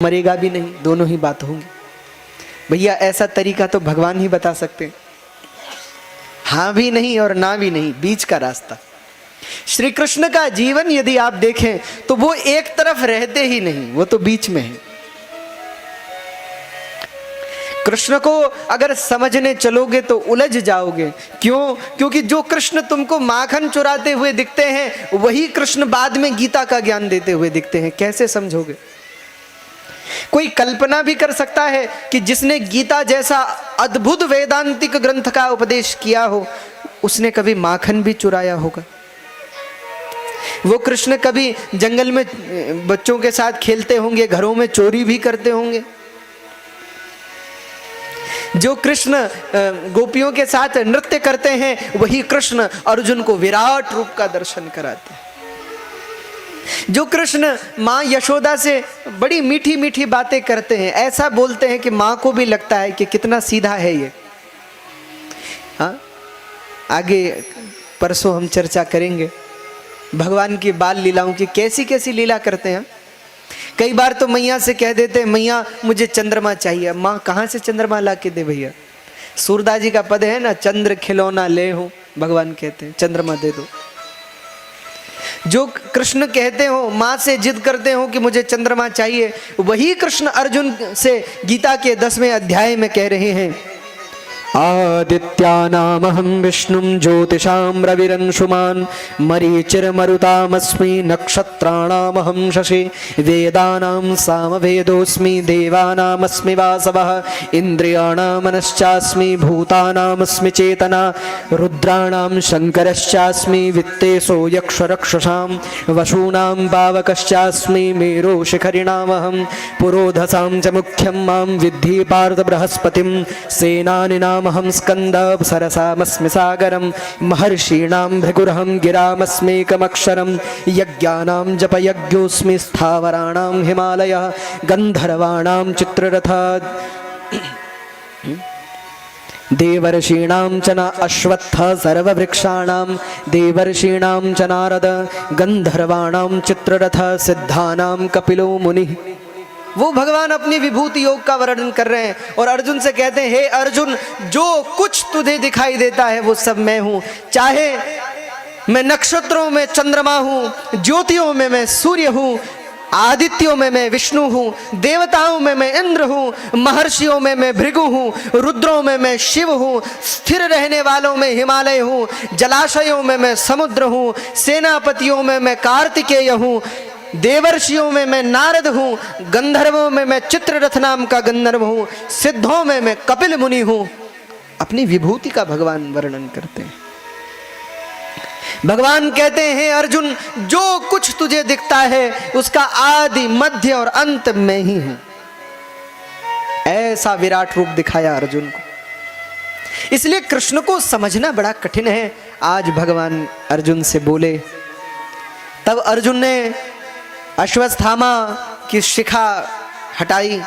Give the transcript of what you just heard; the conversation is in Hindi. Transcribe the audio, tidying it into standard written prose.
मरेगा भी नहीं, दोनों ही बात होंगी। भैया ऐसा तरीका तो भगवान ही बता सकते हैं। हाँ भी नहीं और ना भी नहीं, बीच का रास्ता। श्री कृष्ण का जीवन यदि आप देखें तो वो एक तरफ रहते ही नहीं, वो तो बीच में है। कृष्ण को अगर समझने चलोगे तो उलझ जाओगे। क्यों? क्योंकि जो कृष्ण तुमको माखन चुराते हुए दिखते हैं वही कृष्ण बाद में गीता का ज्ञान देते हुए दिखते हैं। कैसे समझोगे? कोई कल्पना भी कर सकता है कि जिसने गीता जैसा अद्भुत वेदांतिक ग्रंथ का उपदेश किया हो उसने कभी माखन भी चुराया होगा? वो कृष्ण कभी जंगल में बच्चों के साथ खेलते होंगे, घरों में चोरी भी करते होंगे? जो कृष्ण गोपियों के साथ नृत्य करते हैं वही कृष्ण अर्जुन को विराट रूप का दर्शन कराते हैं। जो कृष्ण माँ यशोदा से बड़ी मीठी मीठी बातें करते हैं, ऐसा बोलते हैं कि माँ को भी लगता है कि कितना सीधा है ये। हाँ, आगे परसों हम चर्चा करेंगे भगवान की बाल लीलाओं की, कैसी कैसी लीला करते हैं। कई बार तो मैया से कह देते हैं मैया मुझे चंद्रमा चाहिए। माँ कहाँ से चंद्रमा ला के दे भैया? सूरदास जी का पद है ना, चंद्र खिलौना ले हो, भगवान कहते हैं चंद्रमा दे दो। जो कृष्ण कहते हो, माँ से जिद करते हो कि मुझे चंद्रमा चाहिए, वही कृष्ण अर्जुन से गीता के 10वें अध्याय में कह रहे हैं, आदित्यानामहं विष्णुं ज्योतिषां रविरंशुमान् मरीचिर्मरुतामस्मि नक्षत्राणामहं शशि वेदानां सामवेदोऽस्मि देवानामस्मि वासवः इन्द्रियाणामनश्चास्मि भूतानामस्मि चेतना रुद्राणां शङ्करश्चास्मि वित्तेषो यक्षरक्षसां वशूनां पावकश्चास्मि मेरुशिखरिणामहं पुरोधसां च मुख्यं मां विद्धि पार्थ बृहस्पतिं सेनानिनां महं स्कंद सरसामस्मि सागरं महर्षीणां भृगुरहं गिरामस्मेकमक्षरं यज्ञानां जपयज्ञोऽस्मि स्थावराणां हिमालयः गन्धर्वाणां चित्ररथः देवर्षीणां च न अश्वत्थः सर्ववृक्षाणां देवर्षीणां च नारद गन्धर्वाणां चित्ररथः सिद्धानां कपिलो मुनिः। वो भगवान अपनी विभूति योग का वर्णन कर रहे हैं और अर्जुन से कहते हैं, हे अर्जुन, जो कुछ तुझे दिखाई देता है वो सब मैं हूं। चाहे मैं नक्षत्रों में चंद्रमा हूं, ज्योतियों में मैं सूर्य हूं, आदित्यों में मैं विष्णु हूं, देवताओं में मैं इंद्र हूं, महर्षियों में मैं भृगु हूं, रुद्रों में मैं शिव हूं, स्थिर रहने वालों में हिमालय हूं, जलाशयों में मैं समुद्र हूं, सेनापतियों में मैं कार्तिकेय हूं, देवर्षियों में मैं नारद हूं, गंधर्वों में मैं चित्ररथ नाम का गंधर्व हूं, सिद्धों में मैं कपिल मुनि हूं। अपनी विभूति का भगवान वर्णन करते हैं। भगवान कहते हैं, अर्जुन, जो कुछ तुझे दिखता है उसका आदि मध्य और अंत मैं ही हूं। ऐसा विराट रूप दिखाया अर्जुन को। इसलिए कृष्ण को समझना बड़ा कठिन है। आज भगवान अर्जुन से बोले, तब अर्जुन ने अश्वत्थामा की शिखा हटाई,